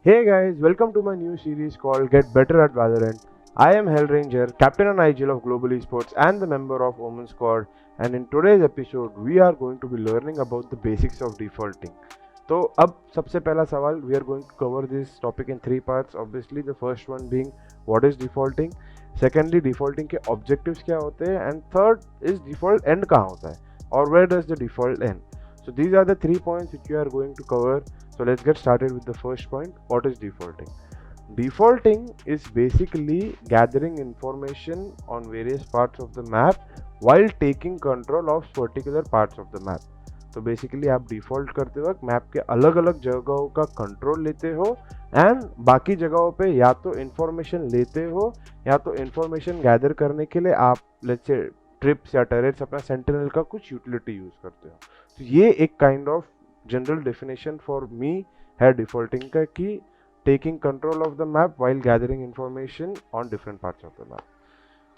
Hey guys, welcome to my new series called Get Better at Valorant. I am Hellranger, Captain and IGL of Global Esports and the member of OMEN Squad, and in today's episode we are going to be learning about the basics of defaulting. तो अब सबसे पहला सवाल, we are going to cover this topic in three parts. Obviously the first one being what is defaulting, secondly defaulting के objectives क्या होते हैं, and third is default end कहाँ होता है or where does the default end. So these are the 3 points which we are going to cover. So let's get started with the first point. What is defaulting? Defaulting is basically gathering information on various parts of the map while taking control of particular parts of the map. तो basically आप default करते वक्त map के अलग अलग जगहों का control लेते हो एंड बाकी जगहों पे या तो इन्फॉर्मेशन लेते हो या तो इन्फॉर्मेशन गैदर करने के लिए आप लेट्स से ट्रिप्स या टरेट्स अपना सेंटिनल का कुछ यूटिलिटी यूज़ करते हो. तो ये एक kind of general definition for me है डिफ़ॉल्टिंग का कि taking control of the map while gathering information on different parts of the map.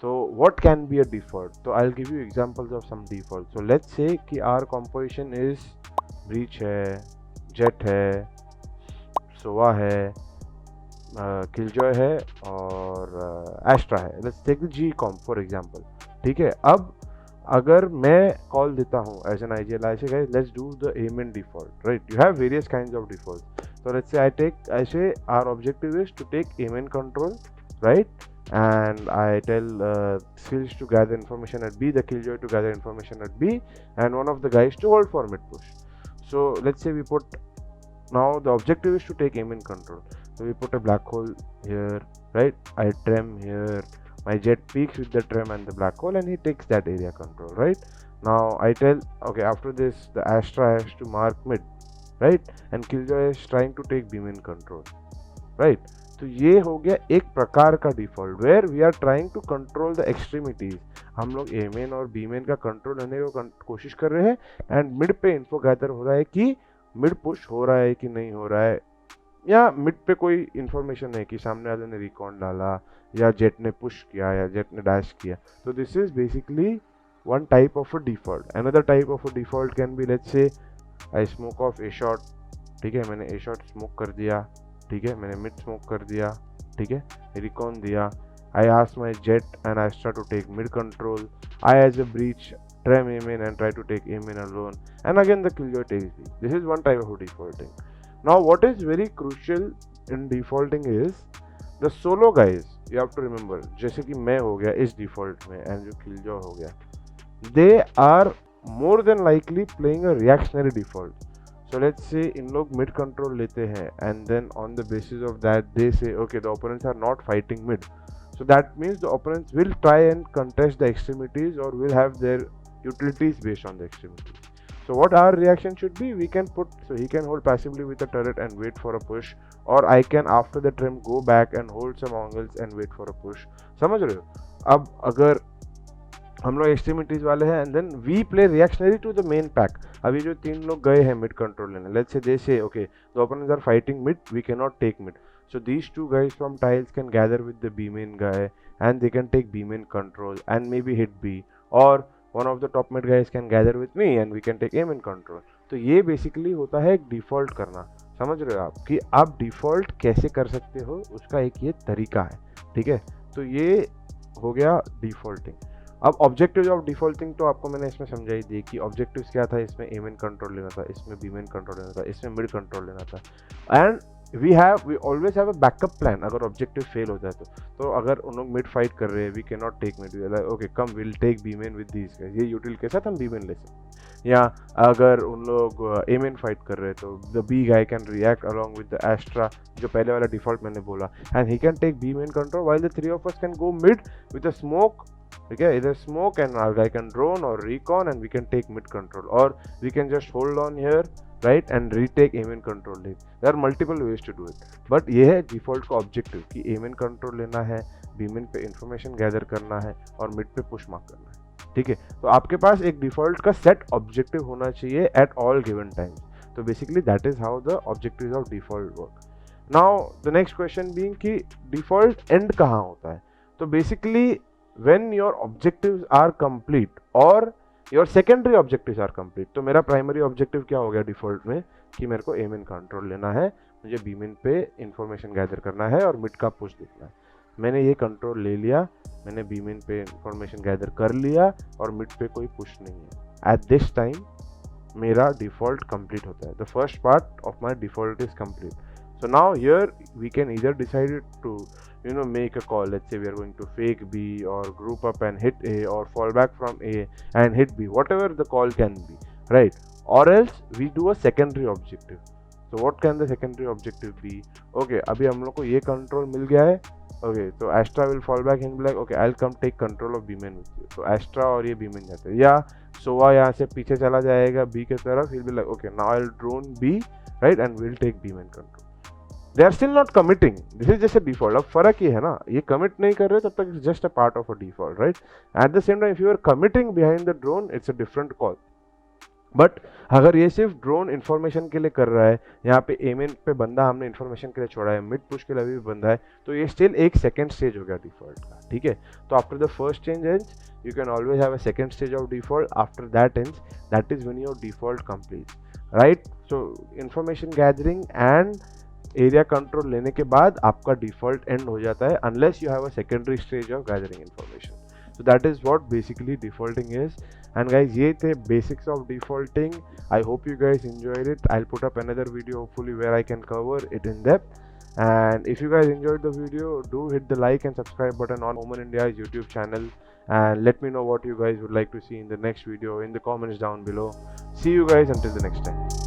So what can be a default? So I'll give you examples of some defaults. So let's say कि our composition is breach है, jet है, sova है, killjoy है और astra है. Let's take the G comp for example. ठीक है, अब अगर मैं कॉल देता हूँ as an IGL, I say guys let's do the AMEN default, right? You have various kinds of defaults. So let's say I say our objective is to take AMEN control, right? And I tell skills to gather information at B, the killjoy to gather information at B, and one of the guys to hold for mid push. So let's say we put, now the objective is to take AMEN control. So we put a black hole here, right? I trem here. My jet peaks with the trem and the black hole, and he takes that area control, right? Now I tell, okay, after this the Astra has to mark mid, right? And killjoy is trying to take B-main control, right? तो ये हो गया एक प्रकार का default where we are trying to control the extremities. हम लोग A main और बी मेन का कंट्रोल लेने को कोशिश कर रहे हैं एंड मिड पे इन्फो गैदर हो रहा है कि मिड पुश हो रहा है कि नहीं हो रहा है, या मिड पे कोई इन्फॉर्मेशन है कि सामने वाले ने रिकॉन डाला या जेट ने पुश किया या जेट ने डैश किया. तो this is basically one type of a default. Another type of a default can be let's say I smoke of A shot. ठीक है, मैंने ए शॉट स्मोक कर दिया. ठीक है, मैंने मिड स्मोक कर दिया. ठीक है, रिकॉन दिया. I ask my Jett and Astra to take mid control. I as a Breach trim A main and try to take A main alone and again the Killjoy takes B. This is one type of defaulting. Now what is very crucial in defaulting is the solo guys. You have to remember, जैसे कि मैं हो गया इस default में and जो killjoy हो गया, they are more than likely playing a reactionary default. So let's say इन लोग mid control लेते हैं and then on the basis of that they say okay the opponents are not fighting mid, so that means the opponents will try and contest the extremities or will have their utilities based on the extremities. So what our reaction should be, we can put, so he can hold passively with the turret and wait for a push, or I can after the trim go back and hold some angles and wait for a push. समझ रहे हो? अब अगर हम लोग extremities वाले हैं and then we play reactionary to the main pack. अभी जो तीन लोग गए हैं मिड कंट्रोल लेने, let's say they say okay the opponents are fighting mid, we can not take mid, so these two guys from tiles can gather with the B main guy and they can take B main control and maybe hit B, और one of the top mid guys can gather with me and we can take A main control. तो ये basically होता है एक default करना. समझ रहे हो आप कि आप डिफॉल्ट कैसे कर सकते हो, उसका एक ये तरीका है. ठीक है, तो ये हो गया डिफॉल्टिंग. अब ऑब्जेक्टिव्स ऑफ डिफॉल्टिंग तो आपको मैंने इसमें समझाई दी कि ऑब्जेक्टिव्स क्या था. इसमें ए मेन कंट्रोल लेना था, इसमें बी मेन कंट्रोल लेना था, इसमें मिड कंट्रोल लेना था. And we always have a backup plan अगर ऑब्जेक्टिव फेल हो जाए तो अगर उन लोग मिड फाइट कर रहे हैं, we can not take mid, okay come will take B main with these guys, ये यूटिल के साथ हम बी मेन ले सकते. या अगर उन लोग ए मेन फाइट कर रहे हैं तो the B guy can react along with the Astra, जो पहले वाला डिफॉल्ट मैंने बोला, and he can take B main control while the three of us can go mid with a smoke. Okay, either smoke and our guy can drone or recon and we can take mid control, or we can just hold on here, right, and retake aim control. There are multiple ways to do it, but ये है default का objective कि aim control लेना है, B-main पे information gather करना है और mid पे push mark करना है. ठीक है, तो आपके पास एक default का set objective होना चाहिए at all given times. तो basically that is how the objectives of default work. Now the next question being कि default end कहाँ होता है. तो basically when your objectives are complete or your secondary objectives are complete. तो मेरा primary objective क्या हो गया डिफॉल्ट में कि मेरे को एम इन कंट्रोल लेना है, मुझे बीमिन पे इंफॉर्मेशन गैदर करना है और मिड का पुश देखना है। मैंने ये कंट्रोल ले लिया, मैंने बीमिन पे इंफॉर्मेशन गैदर कर लिया और मिड पे कोई पुश नहीं है। एट दिस टाइम मेरा डिफॉल्ट कंप्लीट होता है, the first part of my default is complete. So now here we can either decide to make a call. Let's say we are going to fake B or group up and hit A or fall back from A and hit B, whatever the call can be, right? Or else we do a secondary objective. So what can the secondary objective be? Okay, अभी हम लोग को ये control मिल गया है. Okay, so Astra will fall back and be like, okay, I'll come take control of B-man with you. So Astra और ये B-man जाते हैं, या Sova यहाँ से पीछे चला जाएगा B के तरफ. He'll be like, okay, now I'll drone B, right, and we'll take B-man control. They are still not committing. This is just a default. अब फर्क ये है ना, ये commit नहीं कर रहे तब तक it's just a part of a default, right? At the same time, if you are committing behind the drone, it's a different call. But अगर ये सिर्फ ड्रोन इन्फॉर्मेशन के लिए कर रहा है, यहाँ पे एमेन पे बंदा हमने इन्फॉर्मेशन के लिए छोड़ा है, मिड पुश के लिए भी बंदा है, तो ये स्टिल एक सेकेंड स्टेज हो गया डिफॉल्ट का, ठीक है. तो after the first stage ends, you can always have a second stage of default. After that ends, that is when your default complete, right. So information gathering and area control लेने के बाद आपका default and हो जाता है, unless you have a secondary stage of gathering information. So that is what basically defaulting is. And guys, ये थे basics of defaulting. I hope you guys enjoyed it. I'll put up another video hopefully where I can cover it in depth. And if you guys enjoyed the video, do hit the like and subscribe button on OMEN India's YouTube channel. And let me know what you guys would like to see in the next video in the comments down below. See you guys until the next time.